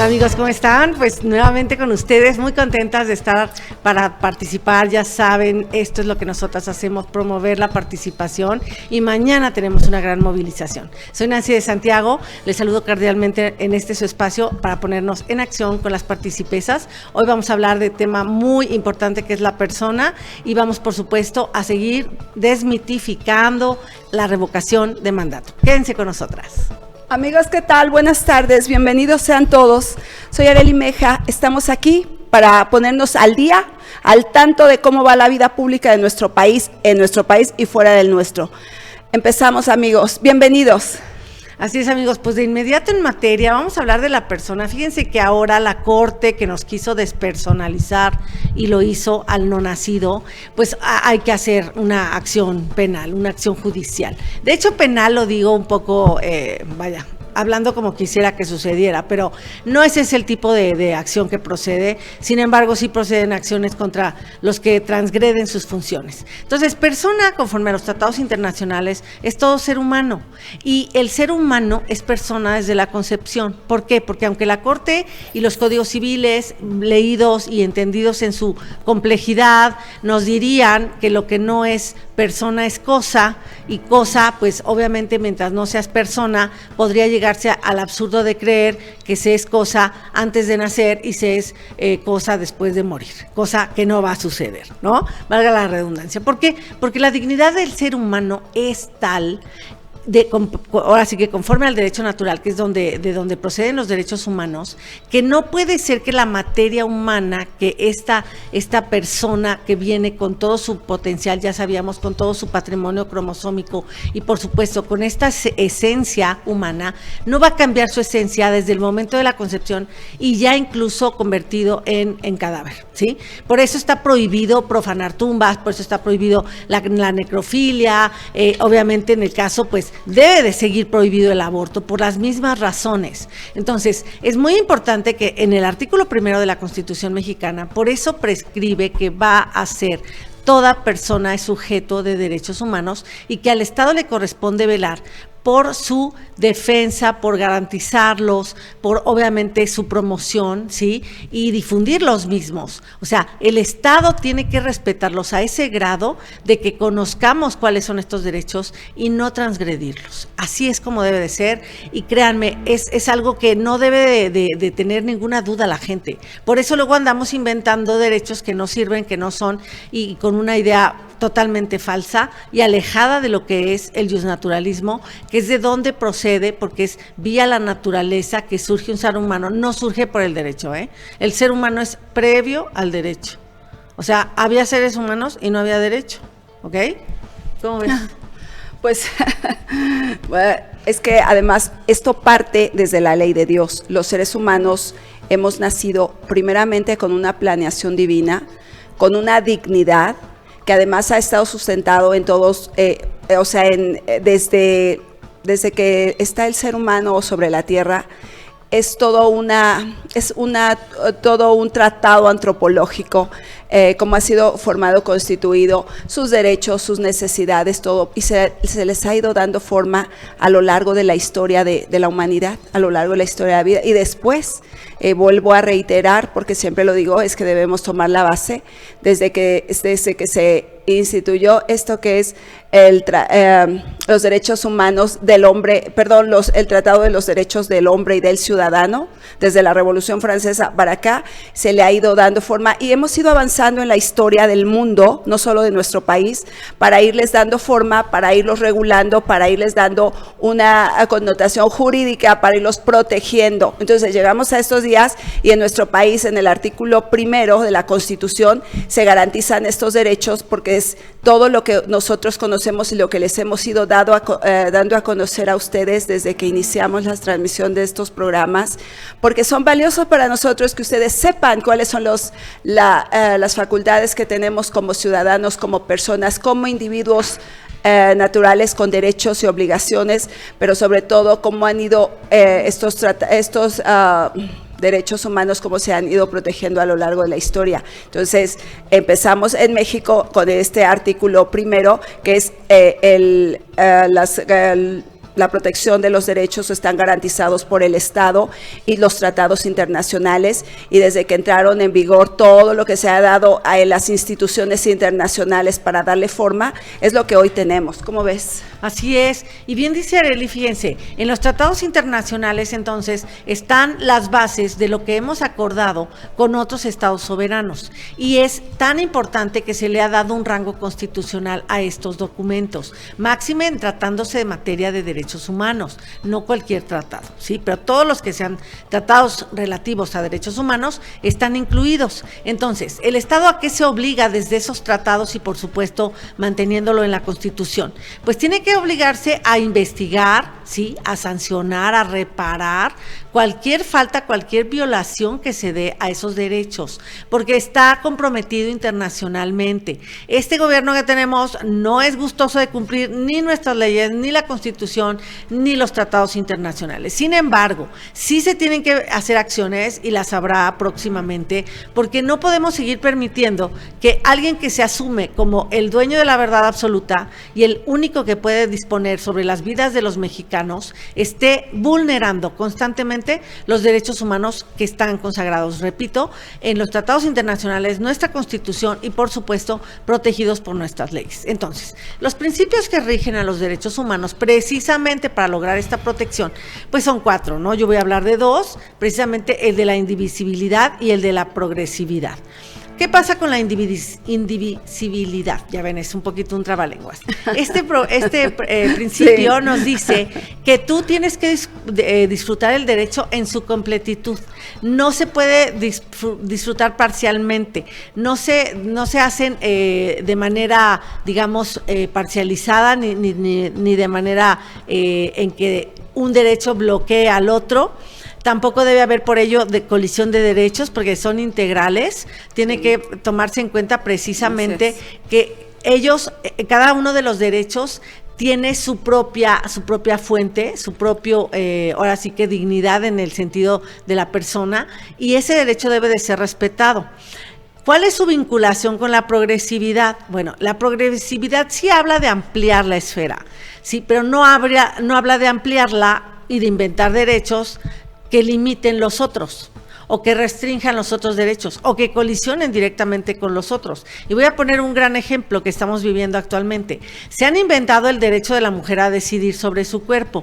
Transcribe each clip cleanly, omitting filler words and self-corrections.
amigos, ¿cómo están? Pues nuevamente con ustedes, muy contentas de estar para participar. Ya saben, esto es lo que nosotras hacemos, promover la participación, y mañana tenemos una gran movilización. Soy Nancy de Santiago, les saludo cordialmente en este su espacio para ponernos en acción con las participesas. Hoy vamos a hablar de tema muy importante que es la persona, y vamos por supuesto a seguir desmitificando la revocación de mandato. Quédense con nosotras. Amigos, ¿qué tal? Buenas tardes, bienvenidos sean todos. Soy Arely Meja, estamos aquí para ponernos al día, al tanto de cómo va la vida pública de nuestro país, en nuestro país y fuera del nuestro. Empezamos, amigos, bienvenidos. Así es, amigos, pues de inmediato en materia vamos a hablar de la persona. Fíjense que ahora la Corte, que nos quiso despersonalizar y lo hizo al no nacido, pues hay que hacer una acción penal, una acción judicial. De hecho, penal lo digo un poco, hablando como quisiera que sucediera, pero no ese es el tipo de acción que procede. Sin embargo, sí proceden acciones contra los que transgreden sus funciones. Entonces, persona, conforme a los tratados internacionales, es todo ser humano, y el ser humano es persona desde la concepción. ¿Por qué? Porque aunque la Corte y los códigos civiles, leídos y entendidos en su complejidad, nos dirían que lo que no es persona es cosa, y cosa, pues obviamente mientras no seas persona, podría llegarse al absurdo de creer que se es cosa antes de nacer y se es cosa después de morir, cosa que no va a suceder, ¿no? Valga la redundancia. ¿Por qué? Porque la dignidad del ser humano es tal, ahora sí que conforme al derecho natural, que es de donde proceden los derechos humanos, que no puede ser que la materia humana, que esta persona que viene con todo su potencial, ya sabíamos, con todo su patrimonio cromosómico y por supuesto con esta esencia humana, no va a cambiar su esencia desde el momento de la concepción y ya incluso convertido en cadáver, ¿sí? Por eso está prohibido profanar tumbas, por eso está prohibido la necrofilia, obviamente en el caso, pues, debe de seguir prohibido el aborto por las mismas razones. Entonces, es muy importante que en el artículo 1 de la Constitución mexicana, por eso prescribe que va a ser toda persona es sujeto de derechos humanos y que al Estado le corresponde velar por su defensa, por garantizarlos, por obviamente su promoción, ¿sí? Y difundir los mismos. O sea, el Estado tiene que respetarlos a ese grado de que conozcamos cuáles son estos derechos y no transgredirlos. Así es como debe de ser, y créanme, es algo que no debe de tener ninguna duda la gente. Por eso luego andamos inventando derechos que no sirven, que no son, y con una idea totalmente falsa y alejada de lo que es el justnaturalismo, que es de dónde procede, porque es vía la naturaleza que surge un ser humano, no surge por el derecho, ¿eh? El ser humano es previo al derecho. O sea, había seres humanos y no había derecho, ¿ok? ¿Cómo ves? Pues es que además esto parte desde la ley de Dios. Los seres humanos hemos nacido primeramente con una planeación divina, con una dignidad que además ha estado sustentado en todos, desde que está el ser humano sobre la tierra. Es todo un tratado antropológico, cómo ha sido formado, constituido, sus derechos, sus necesidades, todo, y se les ha ido dando forma a lo largo de la historia de la humanidad, a lo largo de la historia de la vida. Y después, vuelvo a reiterar, porque siempre lo digo, es que debemos tomar la base desde que se instituyó esto que es los derechos humanos del hombre, el Tratado de los Derechos del Hombre y del Ciudadano. Desde la Revolución Francesa para acá se le ha ido dando forma y hemos ido avanzando en la historia del mundo, no solo de nuestro país, para irles dando forma, para irlos regulando, para irles dando una connotación jurídica, para irlos protegiendo. Entonces llegamos a estos días y en nuestro país, en el artículo 1 de la Constitución, se garantizan estos derechos, porque es todo lo que nosotros conocemos y lo que les hemos ido dando a conocer a ustedes desde que iniciamos la transmisión de estos programas, porque son valiosos para nosotros que ustedes sepan cuáles son las facultades que tenemos como ciudadanos, como personas, como individuos naturales con derechos y obligaciones, pero sobre todo cómo han ido estos derechos humanos, cómo se han ido protegiendo a lo largo de la historia. Entonces, empezamos en México con este artículo 1, que es la protección de los derechos están garantizados por el Estado y los tratados internacionales, y desde que entraron en vigor todo lo que se ha dado a las instituciones internacionales para darle forma, es lo que hoy tenemos. ¿Cómo ves? Así es, y bien dice Arely, fíjense, en los tratados internacionales entonces están las bases de lo que hemos acordado con otros estados soberanos, y es tan importante que se le ha dado un rango constitucional a estos documentos, máxime en tratándose de materia de derechos humanos, no cualquier tratado, ¿sí? Pero todos los que sean tratados relativos a derechos humanos están incluidos. Entonces, ¿el Estado a qué se obliga desde esos tratados y por supuesto manteniéndolo en la Constitución? Pues tiene que obligarse a investigar, ¿sí? A sancionar, a reparar cualquier falta, cualquier violación que se dé a esos derechos, porque está comprometido internacionalmente. Este gobierno que tenemos no es gustoso de cumplir ni nuestras leyes, ni la Constitución, ni los tratados internacionales. Sin embargo, sí se tienen que hacer acciones y las habrá próximamente, porque no podemos seguir permitiendo que alguien que se asume como el dueño de la verdad absoluta y el único que puede disponer sobre las vidas de los mexicanos esté vulnerando constantemente los derechos humanos que están consagrados, repito, en los tratados internacionales, nuestra Constitución y por supuesto protegidos por nuestras leyes. Entonces, los principios que rigen a los derechos humanos precisamente para lograr esta protección, pues son 4, ¿no? Yo voy a hablar de 2, precisamente el de la indivisibilidad y el de la progresividad. ¿Qué pasa con la indivisibilidad? Ya ven, es un poquito un trabalenguas. Este principio nos dice que tú tienes que disfrutar el derecho en su completitud. No se puede disfrutar parcialmente. No se hacen de manera, digamos, parcializada ni de manera en que un derecho bloquee al otro. Tampoco debe haber por ello de colisión de derechos porque son integrales. Tiene que tomarse en cuenta precisamente que ellos, cada uno de los derechos tiene su propia fuente, su propio, ahora sí que dignidad en el sentido de la persona, y ese derecho debe de ser respetado. ¿Cuál es su vinculación con la progresividad? Bueno, la progresividad sí habla de ampliar la esfera, sí, pero no habla de ampliarla y de inventar derechos que limiten los otros, o que restrinjan los otros derechos, o que colisionen directamente con los otros. Y voy a poner un gran ejemplo que estamos viviendo actualmente. Se han inventado el derecho de la mujer a decidir sobre su cuerpo,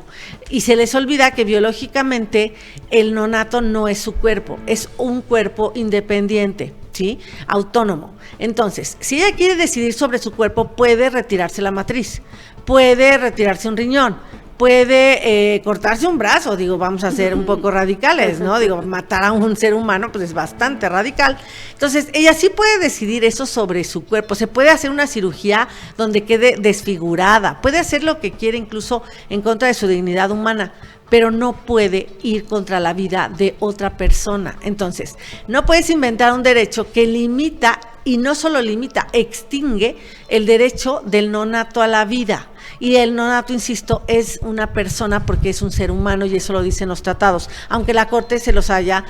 y se les olvida que biológicamente el nonato no es su cuerpo, es un cuerpo independiente, ¿sí? Autónomo. Entonces, si ella quiere decidir sobre su cuerpo, puede retirarse la matriz, puede retirarse un riñón, puede cortarse un brazo, digo, vamos a ser un poco radicales, ¿no? Digo, matar a un ser humano, pues es bastante radical. Entonces, ella sí puede decidir eso sobre su cuerpo, se puede hacer una cirugía donde quede desfigurada, puede hacer lo que quiere incluso en contra de su dignidad humana, pero no puede ir contra la vida de otra persona. Entonces, no puedes inventar un derecho que limita, y no solo limita, extingue el derecho del nonato a la vida. Y el nonato, insisto, es una persona porque es un ser humano, y eso lo dicen los tratados, aunque la Corte se los haya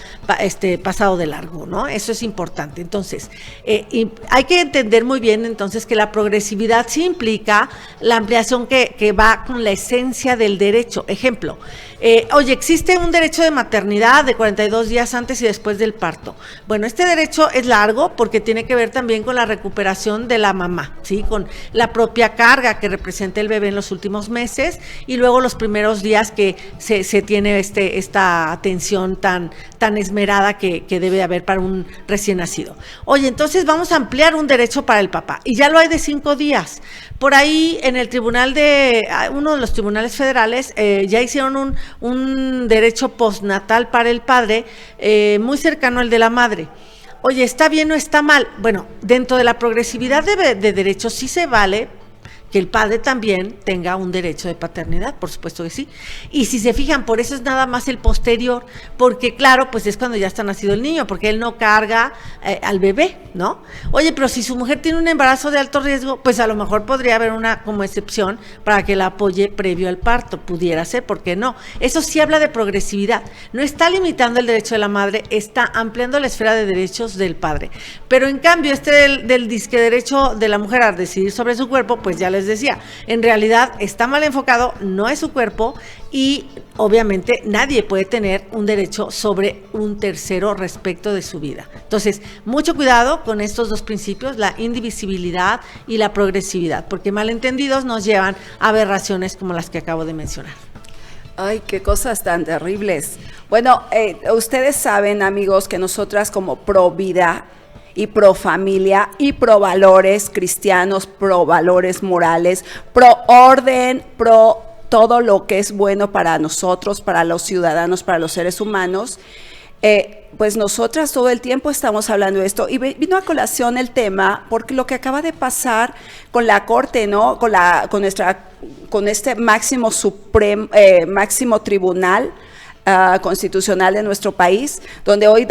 pasado de largo, ¿no? Eso es importante. Entonces, y hay que entender muy bien entonces que la progresividad sí implica la ampliación que va con la esencia del derecho. Ejemplo, oye, existe un derecho de maternidad de 42 días antes y después del parto. Bueno, este derecho es largo porque tiene que ver también con la recuperación de la mamá, ¿sí? Con la propia carga que representa el bebé en los últimos meses, y luego los primeros días que se tiene esta atención tan esmerada que debe haber para un recién nacido. Oye, entonces vamos a ampliar un derecho para el papá, y ya lo hay de 5 días. Por ahí en el uno de los tribunales federales ya hicieron un derecho postnatal para el padre muy cercano al de la madre. Oye, ¿está bien o está mal? Bueno, dentro de la progresividad de derechos sí se vale que el padre también tenga un derecho de paternidad, por supuesto que sí. Y si se fijan, por eso es nada más el posterior, porque claro, pues es cuando ya está nacido el niño, porque él no carga al bebé, ¿no? Oye, pero si su mujer tiene un embarazo de alto riesgo, pues a lo mejor podría haber una como excepción para que la apoye previo al parto, pudiera ser, ¿por qué no? Eso sí habla de progresividad, no está limitando el derecho de la madre, está ampliando la esfera de derechos del padre. Pero en cambio, del disque derecho de la mujer a decidir sobre su cuerpo, pues ya les les decía, en realidad está mal enfocado, no es su cuerpo y obviamente nadie puede tener un derecho sobre un tercero respecto de su vida. Entonces, mucho cuidado con estos dos principios, la indivisibilidad y la progresividad, porque malentendidos nos llevan a aberraciones como las que acabo de mencionar. Ay, qué cosas tan terribles. Bueno, ustedes saben, amigos, que nosotras como pro vida y pro familia y pro valores cristianos, pro valores morales, pro orden, pro todo lo que es bueno para nosotros, para los ciudadanos, para los seres humanos, pues nosotras todo el tiempo estamos hablando de esto y vino a colación el tema porque lo que acaba de pasar con la Corte, ¿no? Con este máximo tribunal constitucional de nuestro país, donde hoy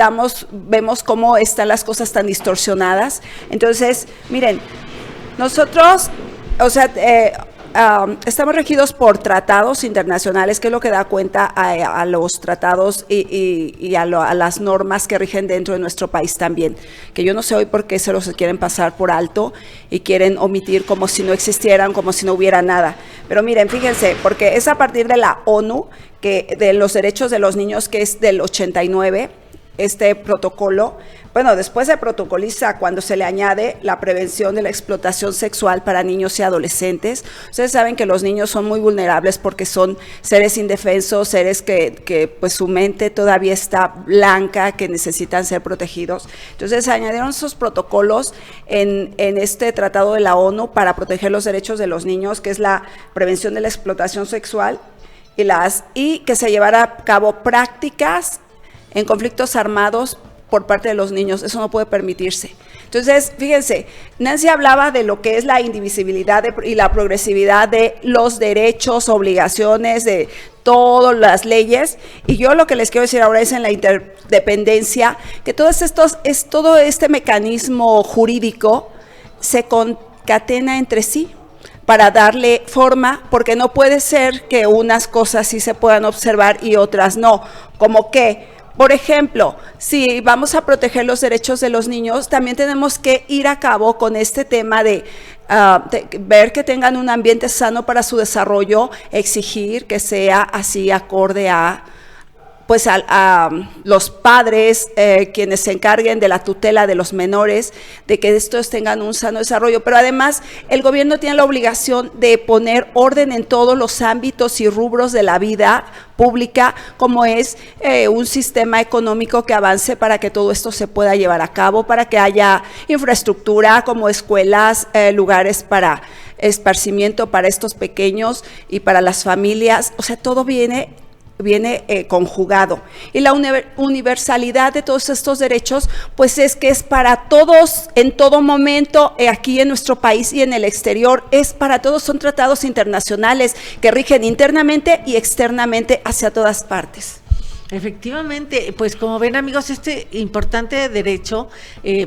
vemos cómo están las cosas tan distorsionadas. Entonces, miren, nosotros, o sea, estamos regidos por tratados internacionales, que es lo que da cuenta a los tratados y a las normas que rigen dentro de nuestro país también, que yo no sé hoy por qué se los quieren pasar por alto y quieren omitir como si no existieran, como si no hubiera nada. Pero miren, fíjense, porque es a partir de la ONU, que de los derechos de los niños, que es del 89, este protocolo. Bueno, después se protocoliza cuando se le añade la prevención de la explotación sexual para niños y adolescentes. Ustedes saben que los niños son muy vulnerables porque son seres indefensos, seres que pues su mente todavía está blanca, que necesitan ser protegidos. Entonces se añadieron esos protocolos en este tratado de la ONU para proteger los derechos de los niños, que es la prevención de la explotación sexual y que se llevara a cabo prácticas en conflictos armados por parte de los niños. Eso no puede permitirse. Entonces, fíjense, Nancy hablaba de lo que es la indivisibilidad y la progresividad de los derechos, obligaciones, de todas las leyes, y yo lo que les quiero decir ahora es en la interdependencia, que todo este mecanismo jurídico se concatena entre sí para darle forma, porque no puede ser que unas cosas sí se puedan observar y otras no, como que, por ejemplo, si vamos a proteger los derechos de los niños, también tenemos que ir a cabo con este tema de ver que tengan un ambiente sano para su desarrollo, exigir que sea así acorde a los padres, quienes se encarguen de la tutela de los menores, de que estos tengan un sano desarrollo. Pero además, el gobierno tiene la obligación de poner orden en todos los ámbitos y rubros de la vida pública, como es un sistema económico que avance para que todo esto se pueda llevar a cabo, para que haya infraestructura como escuelas, lugares para esparcimiento para estos pequeños y para las familias. O sea, todo viene conjugado. Y la universalidad de todos estos derechos, pues es que es para todos, en todo momento, aquí en nuestro país y en el exterior, es para todos, son tratados internacionales que rigen internamente y externamente hacia todas partes. Efectivamente, pues como ven, amigos, este importante derecho,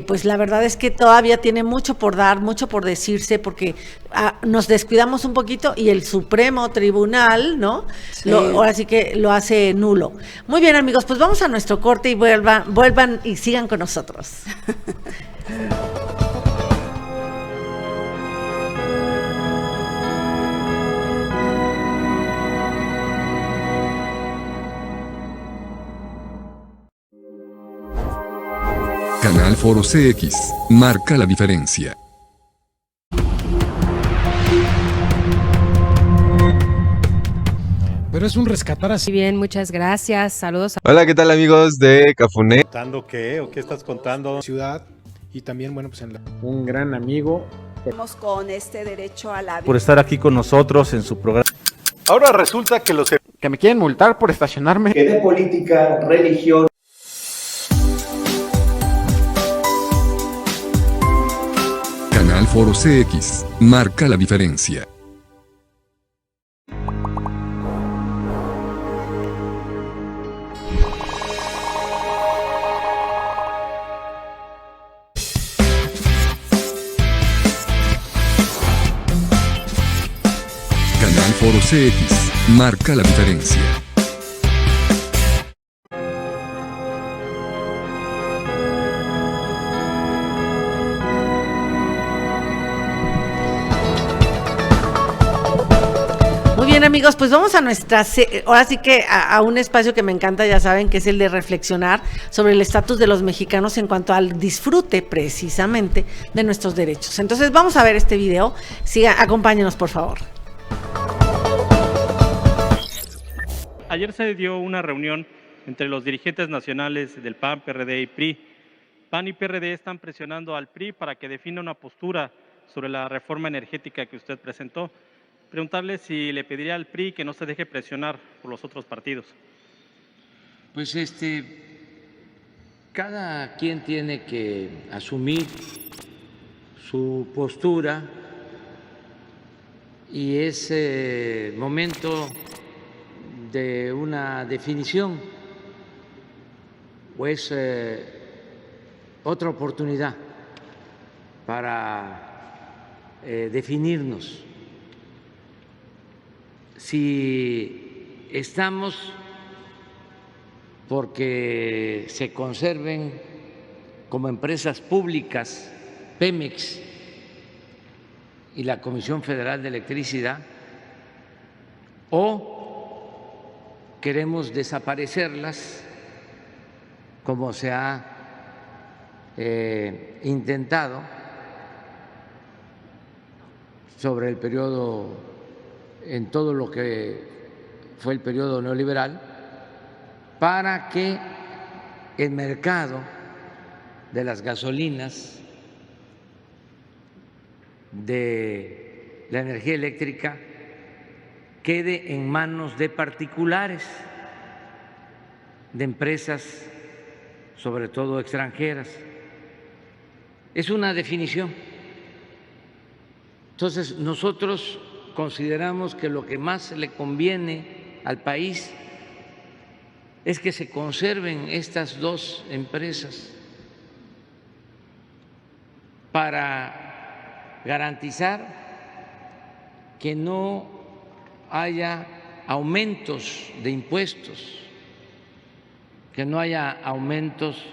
pues la verdad es que todavía tiene mucho por dar, mucho por decirse, porque nos descuidamos un poquito y el Supremo Tribunal, ¿no? Sí. Ahora sí que lo hace nulo. Muy bien, amigos, pues vamos a nuestro corte y vuelvan y sigan con nosotros. Canal Foro CX, marca la diferencia. Pero es un rescatar así. Bien, muchas gracias. Saludos. Hola, ¿qué tal, amigos de Cafuné? ¿Contando qué? ¿O qué estás contando? Ciudad y también, bueno, pues un gran amigo. Estamos con este derecho a la vida. Por estar aquí con nosotros en su programa. Ahora resulta que los Que me quieren multar por estacionarme. Que de política, religión. Canal Foro CX, marca la diferencia. Canal Foro CX, marca la diferencia. bien, amigos, pues vamos a ahora sí que a un espacio que me encanta, ya saben, que es el de reflexionar sobre el estatus de los mexicanos en cuanto al disfrute, precisamente, de nuestros derechos. Entonces, vamos a ver este video. Acompáñenos, por favor. Ayer se dio una reunión entre los dirigentes nacionales del PAN, PRD y PRI. PAN y PRD están presionando al PRI para que defina una postura sobre la reforma energética que usted presentó. Preguntarle si le pediría al PRI que no se deje presionar por los otros partidos. Pues cada quien tiene que asumir su postura y es momento de una definición, pues otra oportunidad para definirnos. Si estamos porque se conserven como empresas públicas Pemex y la Comisión Federal de Electricidad, o queremos desaparecerlas, como se ha intentado sobre el periodo, en todo lo que fue el periodo neoliberal, para que el mercado de las gasolinas, de la energía eléctrica, quede en manos de particulares, de empresas, sobre todo extranjeras. Es una definición. Entonces, nosotros consideramos que lo que más le conviene al país es que se conserven estas dos empresas para garantizar que no haya aumentos de impuestos, que no haya aumentos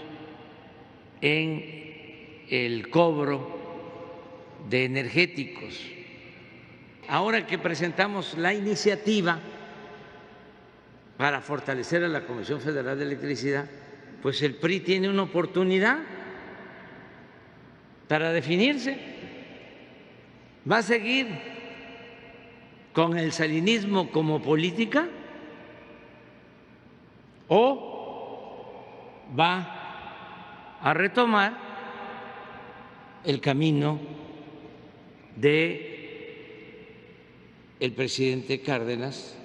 en el cobro de energéticos. Ahora que presentamos la iniciativa para fortalecer a la Comisión Federal de Electricidad, pues el PRI tiene una oportunidad para definirse. ¿Va a seguir con el salinismo como política o va a retomar el camino de el presidente Cárdenas,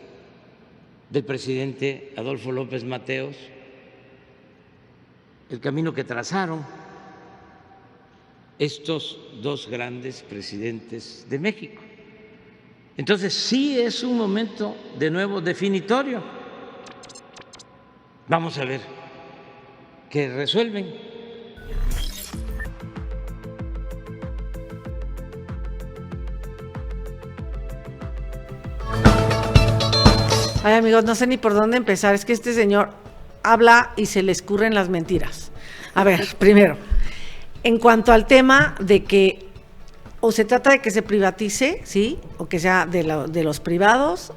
del presidente Adolfo López Mateos, el camino que trazaron estos dos grandes presidentes de México? Entonces, sí es un momento de nuevo definitorio. Vamos a ver qué resuelven. Ay, amigos, no sé ni por dónde empezar. Es que este señor habla y se le escurren las mentiras. A ver, primero, en cuanto al tema de que o se trata de que se privatice, ¿sí? O que sea de los privados,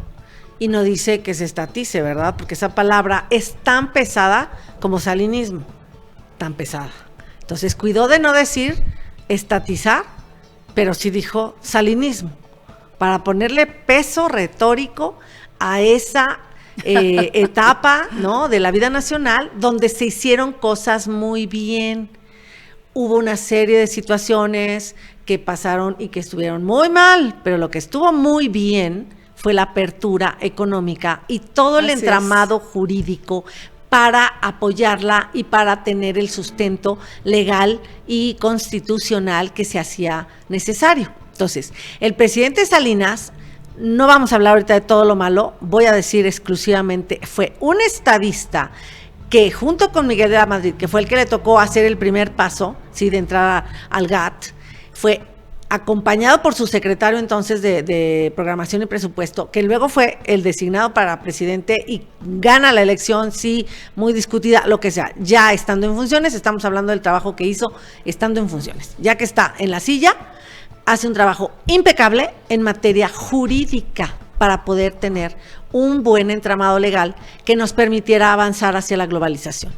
y no dice que se estatice, ¿verdad? Porque esa palabra es tan pesada como salinismo, tan pesada. Entonces, cuidó de no decir estatizar, pero sí dijo salinismo, para ponerle peso retórico a esa etapa, ¿no?, de la vida nacional, donde se hicieron cosas muy bien. Hubo una serie de situaciones que pasaron y que estuvieron muy mal, pero lo que estuvo muy bien fue la apertura económica y todo el entramado jurídico para apoyarla y para tener el sustento legal y constitucional que se hacía necesario. Entonces, el presidente Salinas, no vamos a hablar ahorita de todo lo malo, voy a decir exclusivamente, fue un estadista que junto con Miguel de la Madrid, que fue el que le tocó hacer el primer paso, sí, de entrada al GATT, fue acompañado por su secretario entonces de Programación y Presupuesto, que luego fue el designado para presidente y gana la elección, sí, muy discutida, lo que sea, ya estando en funciones. Estamos hablando del trabajo que hizo estando en funciones. Ya que está en la silla, hace un trabajo impecable en materia jurídica, para poder tener un buen entramado legal que nos permitiera avanzar hacia la globalización.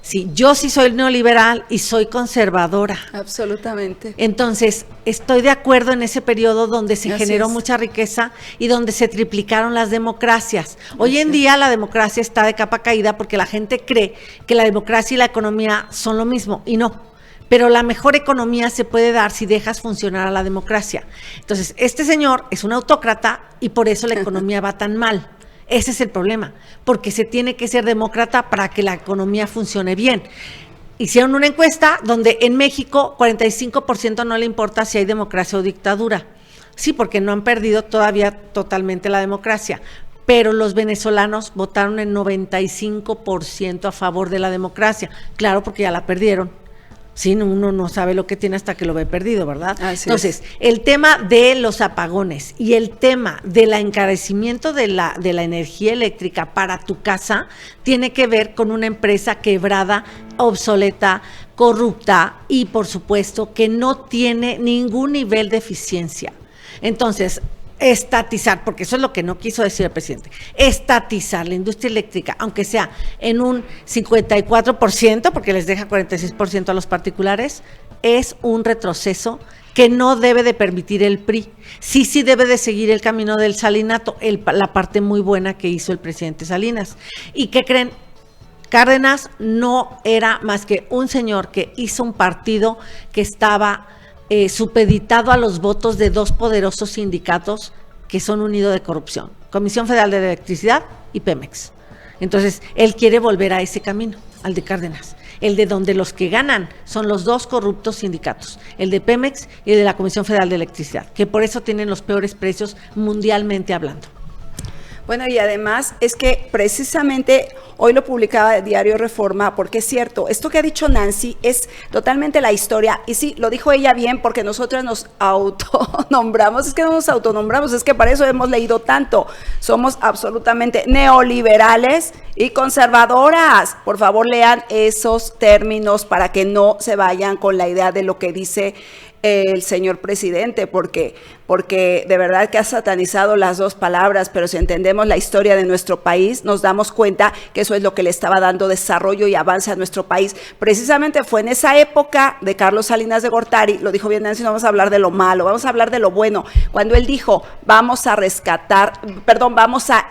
Sí, yo sí soy neoliberal y soy conservadora. Absolutamente. Entonces, estoy de acuerdo en ese periodo donde se Así generó es. mucha riqueza y donde se triplicaron las democracias. Hoy en día la democracia está de capa caída porque la gente cree que la democracia y la economía son lo mismo, y no. Pero la mejor economía se puede dar si dejas funcionar a la democracia. Entonces, este señor es un autócrata y por eso la economía va tan mal. Ese es el problema, porque se tiene que ser demócrata para que la economía funcione bien. Hicieron una encuesta donde en México 45% no le importa si hay democracia o dictadura. Sí, porque no han perdido todavía totalmente la democracia. Pero los venezolanos votaron en 95% a favor de la democracia. Claro, porque ya la perdieron. Sí, uno no sabe lo que tiene hasta que lo ve perdido, ¿verdad? Así Entonces, el tema de los apagones y el tema del encarecimiento de la energía eléctrica para tu casa tiene que ver con una empresa quebrada, obsoleta, corrupta y, por supuesto, que no tiene ningún nivel de eficiencia. Entonces, estatizar, porque eso es lo que no quiso decir el presidente, estatizar la industria eléctrica, aunque sea en un 54%, porque les deja 46% a los particulares, es un retroceso que no debe de permitir el PRI. Sí debe de seguir el camino del salinato, la parte muy buena que hizo el presidente Salinas. ¿Y qué creen? Cárdenas no era más que un señor que hizo un partido que estaba supeditado a los votos de dos poderosos sindicatos que son un nido de corrupción, Comisión Federal de Electricidad y Pemex. Entonces, él quiere volver a ese camino, al de Cárdenas, el de donde los que ganan son los dos corruptos sindicatos, el de Pemex y el de la Comisión Federal de Electricidad, que por eso tienen los peores precios mundialmente hablando. Bueno, y además es que precisamente hoy lo publicaba el diario Reforma, porque es cierto, esto que ha dicho Nancy es totalmente la historia, y sí, lo dijo ella bien, porque nosotras nos autonombramos, es que no nos autonombramos, es que para eso hemos leído tanto, somos absolutamente neoliberales y conservadoras. Por favor, lean esos términos para que no se vayan con la idea de lo que dice el señor presidente, porque de verdad que ha satanizado las dos palabras, pero si entendemos la historia de nuestro país, nos damos cuenta que eso es lo que le estaba dando desarrollo y avance a nuestro país. Precisamente fue en esa época de Carlos Salinas de Gortari, lo dijo bien Nancy, no vamos a hablar de lo malo, vamos a hablar de lo bueno, cuando él dijo, vamos a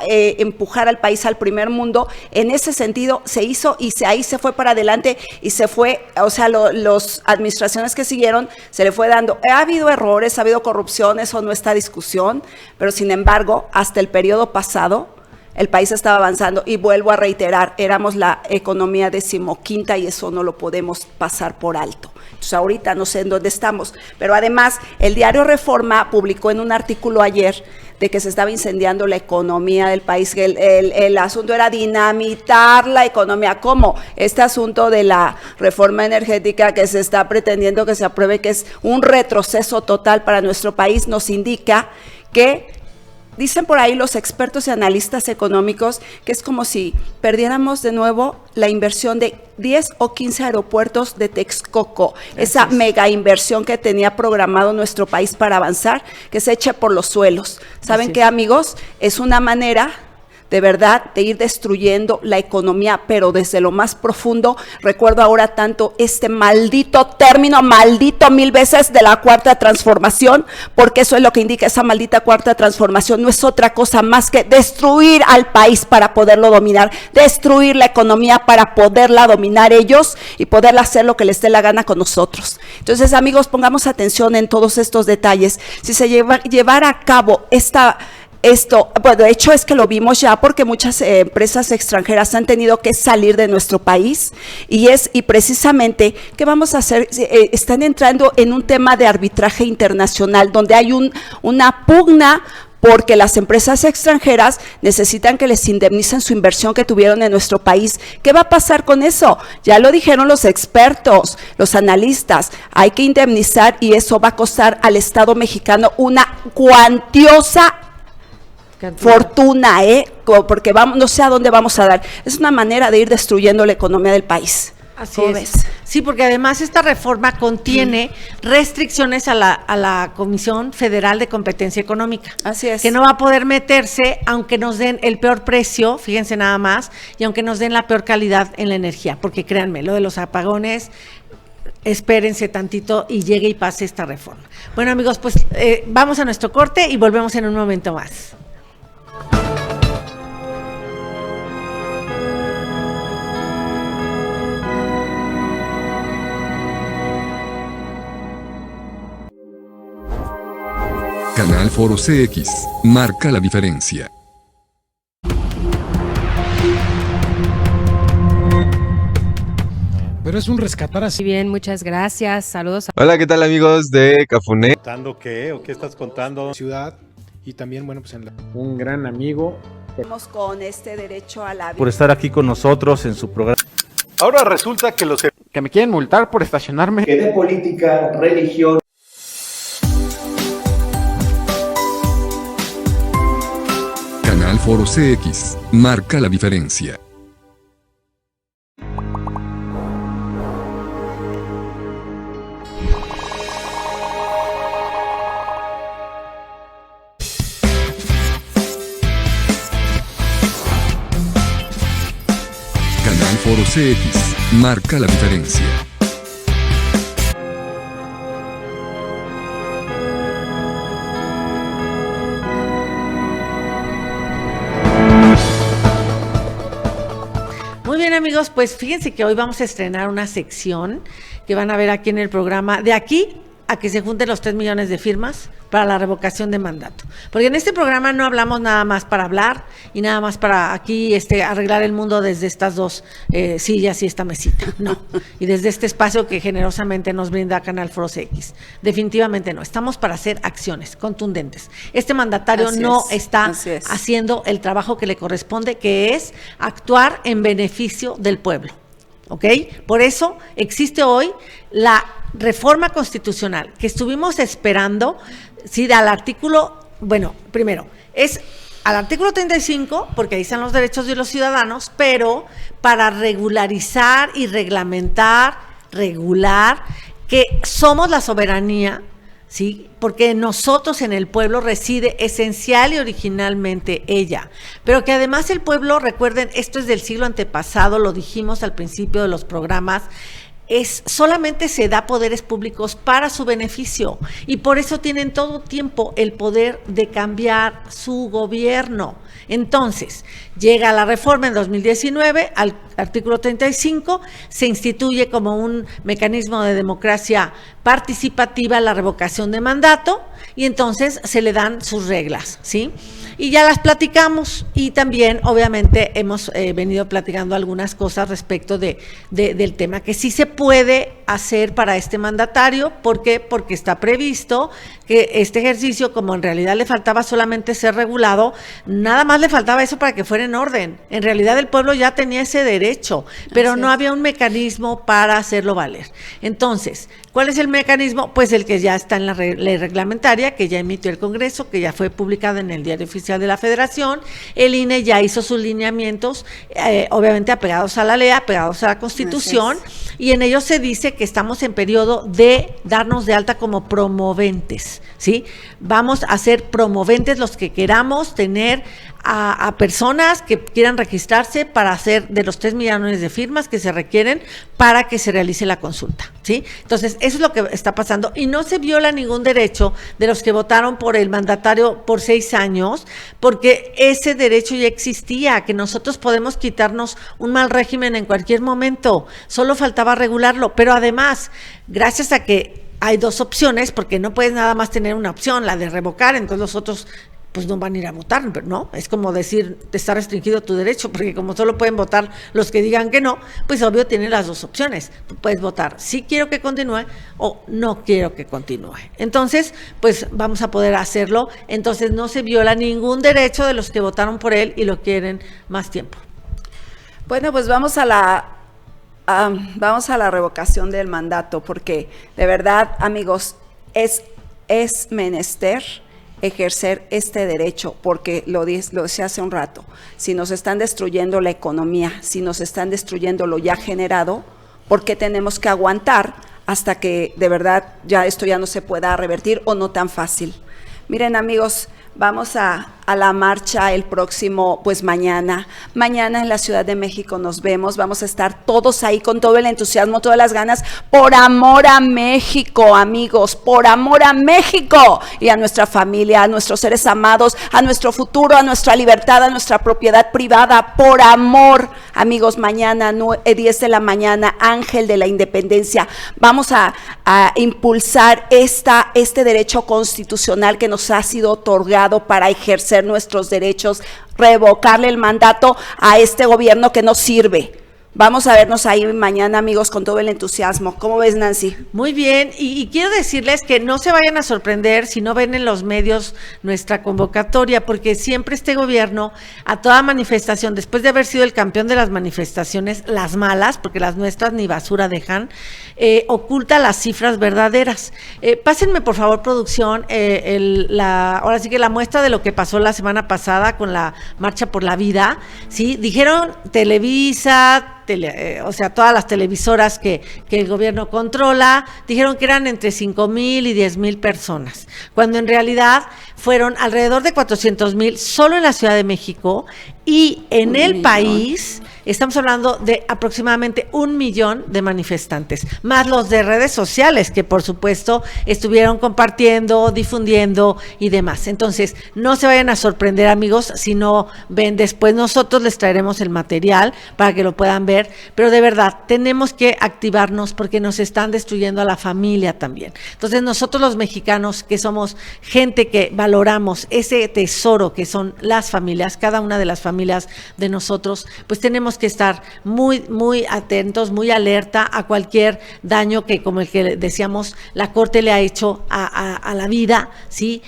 empujar al país al primer mundo, en ese sentido se hizo y ahí se fue para adelante y se fue, o sea, las administraciones que siguieron se le fue dando. Ha habido errores, ha habido corrupción, eso no está discusión, pero sin embargo, hasta el periodo pasado, el país estaba avanzando y vuelvo a reiterar, éramos la economía 15ª y eso no lo podemos pasar por alto. Entonces ahorita no sé en dónde estamos, pero además el diario Reforma publicó en un artículo ayer de que se estaba incendiando la economía del país, que el asunto era dinamitar la economía. ¿Cómo? Este asunto de la reforma energética que se está pretendiendo que se apruebe, que es un retroceso total para nuestro país, nos indica que, dicen por ahí los expertos y analistas económicos, que es como si perdiéramos de nuevo la inversión de 10 o 15 aeropuertos de Texcoco, esa mega inversión que tenía programado nuestro país para avanzar, que se eche por los suelos. ¿Saben qué, amigos? Es una manera de verdad de ir destruyendo la economía, pero desde lo más profundo. Recuerdo ahora tanto este maldito término, maldito 1000 veces, de la cuarta transformación, porque eso es lo que indica esa maldita cuarta transformación, no es otra cosa más que destruir al país para poderlo dominar, destruir la economía para poderla dominar ellos y poderla hacer lo que les dé la gana con nosotros. Entonces, amigos, pongamos atención en todos estos detalles. Si se llevara a cabo esto, bueno, de hecho es que lo vimos ya, porque muchas empresas extranjeras han tenido que salir de nuestro país y precisamente, ¿qué vamos a hacer? Están entrando en un tema de arbitraje internacional donde hay una pugna, porque las empresas extranjeras necesitan que les indemnicen su inversión que tuvieron en nuestro país. ¿Qué va a pasar con eso? Ya lo dijeron los expertos, los analistas, hay que indemnizar y eso va a costar al Estado mexicano una cuantiosa fortuna, porque no sé a dónde vamos a dar. Es una manera de ir destruyendo la economía del país. Así ¿Cómo es. ves? Sí, porque además esta reforma contiene restricciones a la Comisión Federal de Competencia Económica. Así es. Que no va a poder meterse aunque nos den el peor precio, fíjense nada más, y aunque nos den la peor calidad en la energía, porque créanme, lo de los apagones, espérense tantito y llegue y pase esta reforma. Bueno, amigos, pues vamos a nuestro corte y volvemos en un momento más. Canal Foro CX. Marca la diferencia. Pero es un rescatar así. Muy bien, muchas gracias. Saludos. Hola, ¿qué tal amigos de Cafuné? ¿Contando qué? ¿O qué estás contando? Ciudad y también, bueno, pues en la... Un gran amigo. Estamos con este derecho a la vida. Por estar aquí con nosotros en su programa. Ahora resulta que los Que me quieren multar por estacionarme. que de política, religión, Canal Foro CX. Marca la diferencia. Canal Foro CX. Marca la diferencia. Muy bien, amigos, pues fíjense que hoy vamos a estrenar una sección que van a ver aquí en el programa, de aquí a que se junten los 3 millones de firmas para la revocación de mandato. Porque en este programa no hablamos nada más para hablar y nada más para aquí arreglar el mundo desde estas dos sillas y esta mesita, no. Y desde este espacio que generosamente nos brinda Canal Foro CX. Definitivamente no, estamos para hacer acciones contundentes. Este mandatario Así no es, está así es. haciendo el trabajo que le corresponde, que es actuar en beneficio del pueblo. ¿Ok? Por eso existe hoy la reforma constitucional que estuvimos esperando, sí, al artículo, bueno, primero, es al artículo 35, porque ahí están los derechos de los ciudadanos, pero para regularizar y regular que somos la soberanía, ¿sí? Porque nosotros en el pueblo reside esencial y originalmente ella, pero que además el pueblo, recuerden, esto es del siglo antepasado, lo dijimos al principio de los programas, solamente se da poderes públicos para su beneficio y por eso tienen todo tiempo el poder de cambiar su gobierno. Entonces, llega la reforma en 2019, al artículo 35, se instituye como un mecanismo de democracia participativa la revocación de mandato y entonces se le dan sus reglas, ¿sí? Y ya las platicamos y también obviamente hemos venido platicando algunas cosas respecto del tema que sí se puede hacer para este mandatario. ¿Por qué? Porque está previsto que este ejercicio, como en realidad le faltaba solamente ser regulado, nada más le faltaba eso para que fuera en orden. En realidad el pueblo ya tenía ese derecho, pero no había un mecanismo para hacerlo valer. Entonces, ¿cuál es el mecanismo? Pues el que ya está en la ley reglamentaria, que ya emitió el Congreso, que ya fue publicada en el Diario Oficial de la Federación. El INE ya hizo sus lineamientos, obviamente apegados a la ley, apegados a la Constitución, y en ellos se dice que estamos en periodo de darnos de alta como promoventes, ¿sí? Vamos a ser promoventes los que queramos tener a personas que quieran registrarse para hacer de los 3 millones de firmas que se requieren para que se realice la consulta, ¿sí? Entonces, eso es lo que está pasando y no se viola ningún derecho de los que votaron por el mandatario por 6 años, porque ese derecho ya existía, que nosotros podemos quitarnos un mal régimen en cualquier momento, solo faltaba regularlo, pero además, gracias a que hay 2 opciones, porque no puedes nada más tener una opción, la de revocar, entonces los otros pues no van a ir a votar, ¿no? Es como decir, te está restringido tu derecho, porque como solo pueden votar los que digan que no, pues obvio tienen las 2 opciones. Tú puedes votar sí quiero que continúe o no quiero que continúe. Entonces, pues vamos a poder hacerlo. Entonces no se viola ningún derecho de los que votaron por él y lo quieren más tiempo. Bueno, pues vamos a la revocación del mandato, porque de verdad, amigos, es menester ejercer este derecho, porque lo decía hace un rato, si nos están destruyendo la economía, si nos están destruyendo lo ya generado, ¿Por qué tenemos que aguantar hasta que de verdad ya esto ya no se pueda revertir o no tan fácil? Miren, amigos, vamos a la marcha el próximo, pues mañana. Mañana en la Ciudad de México nos vemos. Vamos a estar todos ahí con todo el entusiasmo, todas las ganas, por amor a México, amigos, por amor a México y a nuestra familia, a nuestros seres amados, a nuestro futuro, a nuestra libertad, a nuestra propiedad privada, por amor. Amigos, mañana, 10 de la mañana, Ángel de la Independencia. Vamos a impulsar este derecho constitucional que nos ha sido otorgado para ejercer nuestros derechos, revocarle el mandato a este gobierno que no sirve. Vamos a vernos ahí mañana, amigos, con todo el entusiasmo. ¿Cómo ves, Nancy? Muy bien, y quiero decirles que no se vayan a sorprender si no ven en los medios nuestra convocatoria, porque siempre este gobierno, a toda manifestación, después de haber sido el campeón de las manifestaciones, las malas, porque las nuestras ni basura dejan, oculta las cifras verdaderas. Pásenme, por favor, producción, ahora sí que la muestra de lo que pasó la semana pasada con la Marcha por la Vida, ¿sí? Dijeron Televisa, o sea, todas las televisoras que el gobierno controla, dijeron que eran entre 5,000 y 10,000 personas, cuando en realidad fueron alrededor de 400,000 solo en la Ciudad de México, y en el país estamos hablando de aproximadamente 1,000,000 de manifestantes, más los de redes sociales que por supuesto estuvieron compartiendo, difundiendo y demás. Entonces, no se vayan a sorprender, amigos, si no ven después. Nosotros les traeremos el material para que lo puedan ver, pero de verdad tenemos que activarnos porque nos están destruyendo a la familia también. Entonces, nosotros los mexicanos, que somos gente que valoramos ese tesoro que son las familias, cada una de las familias de nosotros, pues tenemos que estar muy, muy atentos, muy alerta a cualquier daño que, como el que decíamos, la Corte le ha hecho a la vida, ¿sí?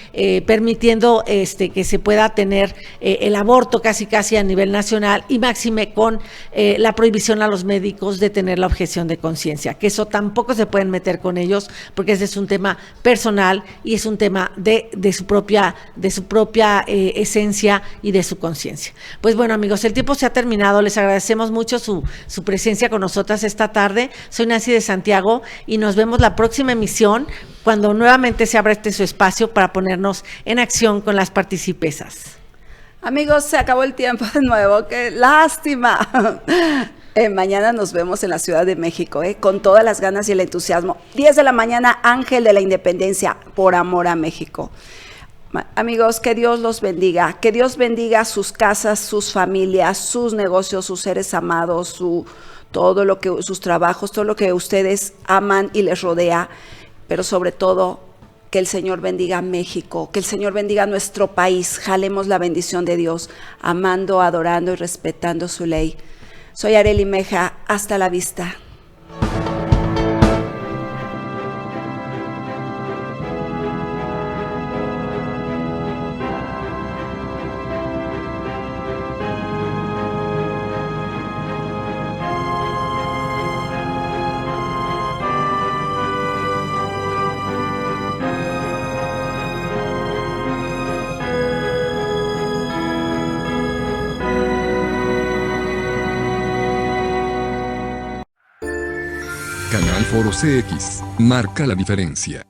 Permitiendo que se pueda tener el aborto casi a nivel nacional, y máxime con la prohibición a los médicos de tener la objeción de conciencia, que eso tampoco se pueden meter con ellos, porque ese es un tema personal y es un tema de su propia esencia y de su conciencia. Pues bueno, amigos, el tiempo se ha terminado. Les agradecemos mucho su presencia con nosotras esta tarde. Soy Nancy de Santiago y nos vemos la próxima emisión, cuando nuevamente se abra su espacio para ponernos en acción con las participesas. Amigos, se acabó el tiempo de nuevo. ¡Qué lástima! Mañana nos vemos en la Ciudad de México, con todas las ganas y el entusiasmo. 10 de la mañana, Ángel de la Independencia, por amor a México. Amigos, que Dios los bendiga, que Dios bendiga sus casas, sus familias, sus negocios, sus seres amados, sus trabajos, todo lo que ustedes aman y les rodea, pero sobre todo que el Señor bendiga a México, que el Señor bendiga a nuestro país. Jalemos la bendición de Dios, amando, adorando y respetando su ley. Soy Arely Meja, hasta la vista. Canal Foro CX, marca la diferencia.